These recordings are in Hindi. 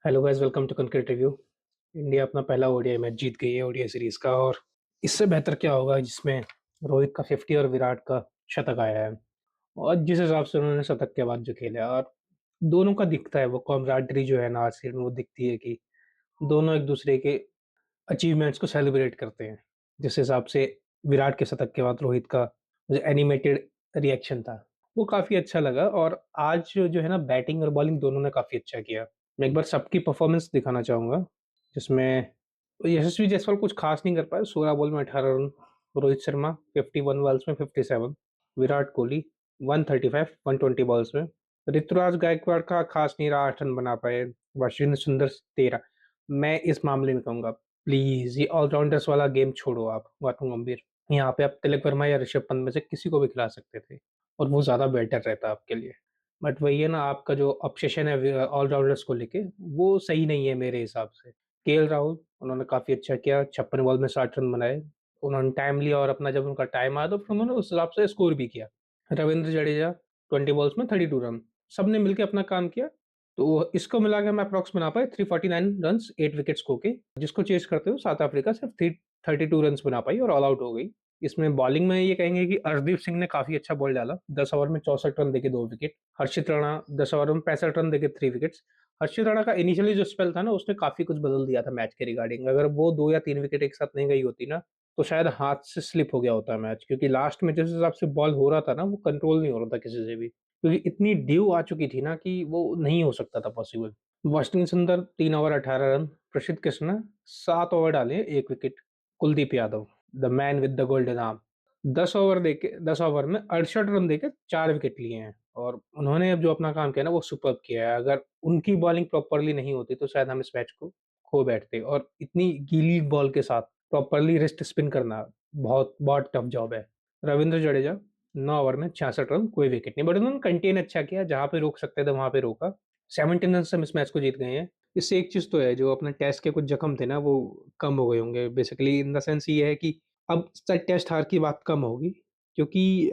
Hello guys, welcome to cricket review. India अपना पहला ओडीआई मैच जीत गई है ओडीआई सीरीज का। और इससे बेहतर क्या होगा जिसमें रोहित का 50 और विराट का शतक आया है। और जिस हिसाब से उन्होंने शतक के बाद जो खेला है, और दोनों का दिखता है वो कॉमराडरी जो है ना आज में, वो दिखती है कि दोनों एक दूसरे के अचीवमेंट्स को सेलिब्रेट करते हैं। जिस हिसाब से विराट के शतक के बाद रोहित का जो एनिमेटेड रिएक्शन था, वो काफी अच्छा लगा। और आज जो है ना, बैटिंग और बॉलिंग दोनों ने काफी अच्छा किया। मैं एक बार सबकी परफॉर्मेंस दिखाना चाहूंगा, जिसमें यशस्वी जायसवाल कुछ खास नहीं कर पाए। 16 बॉल में 18 रन, रोहित शर्मा 51 बॉल्स में 57, विराट कोहली 135 120 बॉल्स में, ऋतुराज गायकवाड़ का खास नहीं रहा, 8 रन बना पाए, वाशिंगटन सुंदर 13। मैं इस मामले में कहूंगा, प्लीज ये ऑलराउंडर्स वाला गेम छोड़ो। आप गौतम गंभीर, यहाँ पे आप तिलक वर्मा या ऋषभ पंत में से किसी को भी खिला सकते थे और वो ज्यादा बेटर रहता आपके लिए। बट वही है ना, आपका जो ऑब्सेशन है ऑलराउंडर्स को लेके, वो सही नहीं है मेरे हिसाब से। केएल राहुल, उन्होंने काफी अच्छा किया, 56 बॉल में 60 रन बनाए। उन्होंने टाइम लिया और अपना जब उनका टाइम आया तो फिर उन्होंने उस हिसाब से स्कोर भी किया। रविंद्र जडेजा 20 बॉल्स में 32 रन, सबने मिलकर अपना काम किया। तो इसको मिला के हम अप्रॉक्स बना पाए 349 रन, 8 विकेट्स खो के। जिसको चेस करते हुए साउथ अफ्रीका सिर्फ 32 रन बना पाई और ऑल आउट हो गई। इसमें बॉलिंग में ये कहेंगे कि अर्शदीप सिंह ने काफी अच्छा बॉल डाला, 10 ओवर में 64 रन देके 2 विकेट। हर्षित राणा 10 ओवर में 65 रन देके 3 विकेट्स। हर्षित राणा का इनिशियली जो स्पेल था ना, उसने काफी कुछ बदल दिया था मैच के रिगार्डिंग। अगर वो 2 या 3 विकेट एक साथ नहीं गई होती ना, तो शायद हाथ से स्लिप हो गया होता मैच, क्योंकि लास्ट में जिस हिसाब से बॉल हो रहा था ना, वो कंट्रोल नहीं हो रहा था किसी से भी, क्योंकि इतनी ड्यू आ चुकी थी ना कि वो नहीं हो सकता था पॉसिबल। वाशिंगटन सुंदर 3 ओवर 18 रन, प्रसिद्ध कृष्णा 7 ओवर डाले 1 wicket, Kuldeep Yadav the man with the golden arm 10 over में 68 रन देके 4 विकेट लिए हैं। और उन्होंने अब जो अपना काम किया ना, वो सुपर्ब किया है। अगर उनकी बॉलिंग प्रॉपरली नहीं होती तो शायद हम इस मैच को खो बैठते। और इतनी गीली बॉल के साथ प्रॉपरली रिस्ट स्पिन करना बहुत बहुत टफ जॉब है। रविंद्र जडेजा 9 ओवर में 66 रन, कोई विकेट नहीं, बट उन्होंने कंटेन अच्छा किया, जहां पे रोक सकते थे वहां पे रोका। 17 रन से हम इस मैच को जीत गए हैं। इससे एक चीज तो है, जो अपने टेस्ट के कुछ जख्म थे ना, वो कम हो गए होंगे। बेसिकली इन द सेंस ये है कि अब टेस्ट हार की बात कम होगी, क्योंकि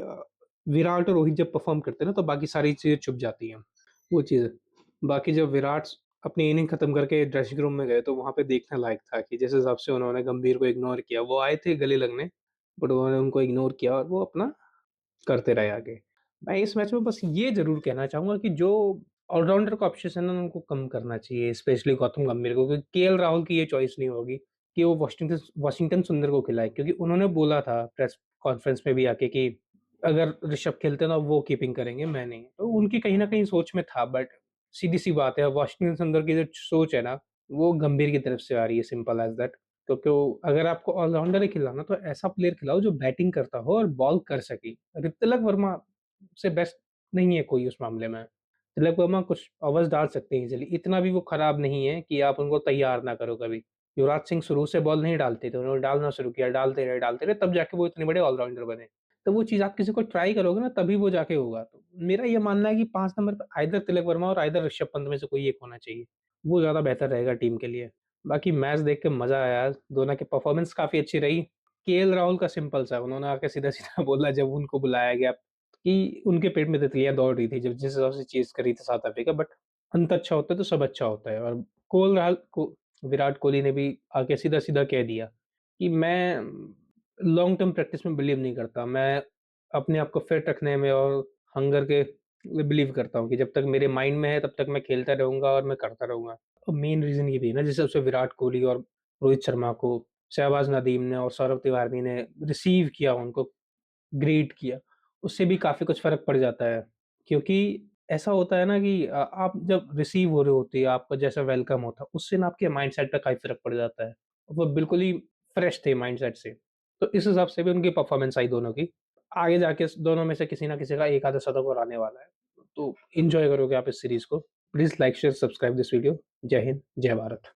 विराट और रोहित जब परफॉर्म करते हैं ना, तो बाकी सारी चीजें छुप जाती हैं। वो चीज, बाकी जब विराट अपनी इनिंग खत्म करके ड्रेसिंग रूम में गए, तो वहां पे देखने लायक था कि जिस हिसाब से उन्होंने गंभीर को इग्नोर किया। वो आए थे गले लगने, बट उन्होंने उनको इग्नोर किया और वो अपना करते रहे आगे। मैं इस मैच में बस ये ज़रूर कहना चाहूँगा कि जो ऑलराउंडर का ऑप्शन है ना, उनको कम करना चाहिए, स्पेशली गौतम गंभीर को, क्योंकि केएल राहुल की ये चॉइस नहीं होगी कि वो वाशिंगटन वाशिंगटन सुंदर को खिलाए, क्योंकि उन्होंने बोला था प्रेस कॉन्फ्रेंस में भी आके कि अगर ऋषभ खेलते ना, वो कीपिंग करेंगे, मैं नहीं। तो उनकी कहीं न कहीं सोच में था, बट सीधी-सी बात है, वाशिंगटन सुंदर की जो सोच है ना, वो गंभीर की तरफ से आ रही है, सिंपल एज़ दैट। तो क्यों, अगर आपको ऑलराउंडर ही खिलाना, तो ऐसा प्लेयर खिलाओ जो बैटिंग करता हो और बॉल कर सके। तिलक वर्मा से बेस्ट नहीं है कोई उस मामले में। तिलक वर्मा कुछ ओवर्स डाल सकते हैं इज़िली, इतना भी वो खराब नहीं है कि आप उनको तैयार ना करो कभी। युवराज सिंह शुरू से बॉल नहीं डालते थे, उन्होंने डालना शुरू किया, डालते रहे, तब जाके वो इतने बड़े ऑलराउंडर बने। तो वो चीज़ आप किसी को ट्राई करोगे ना, तभी वो जाके होगा। तो मेरा ये मानना है कि 5 नंबर पे आइदर तिलक वर्मा और आइदर ऋषभ पंत में से कोई एक होना चाहिए। वो ज़्यादा बेहतर रहेगा टीम के लिए। बाकी मैच देख के मज़ा आया, दोनों की परफॉर्मेंस काफ़ी अच्छी रही। केएल राहुल का सिंपल सा, उन्होंने आके सीधा-सीधा बोला जब उनको बुलाया गया कि उनके पेट में तितलियाँ दौड़ रही थी, जब जिस हिसाब से चेज़ कर रही थी साउथ अफ्रीका, बट अंत अच्छा होता है तो सब अच्छा होता है। और कोल राहुल को विराट कोहली ने भी आके सीधा-सीधा कह दिया कि मैं लॉन्ग टर्म प्रैक्टिस में बिलीव नहीं करता। मैं अपने आप को फिट रखने में और हंगर के बिलीव करता हूँ कि जब तक मेरे माइंड में है, तब तक मैं खेलता रहूँगा और मैं करता रहूँगा। और मेन रीज़न ये भी है ना, जिस हिसाब से विराट कोहली और रोहित शर्मा को शहबाज़ नदीम ने और सौरभ तिवारी ने रिसीव किया, उनको ग्रीट किया, उससे भी काफ़ी कुछ फ़र्क पड़ जाता है। क्योंकि ऐसा होता है ना कि आप जब रिसीव हो रहे होते हैं, आपका जैसा वेलकम होता है, उससे ना आपके माइंडसेट पे काफ़ी फ़र्क पड़ जाता है। वो बिल्कुल ही फ्रेश थे माइंडसेट से। तो इस हिसाब से भी उनकी परफ़ॉर्मेंस आई दोनों की। आगे जाके दोनों में से किसी न किसी का एक आधा शतक और आने वाला है। तो एन्जॉय करोगे आप इस सीरीज़ को। Please like, share, subscribe this video. जय हिंद, जय भारत।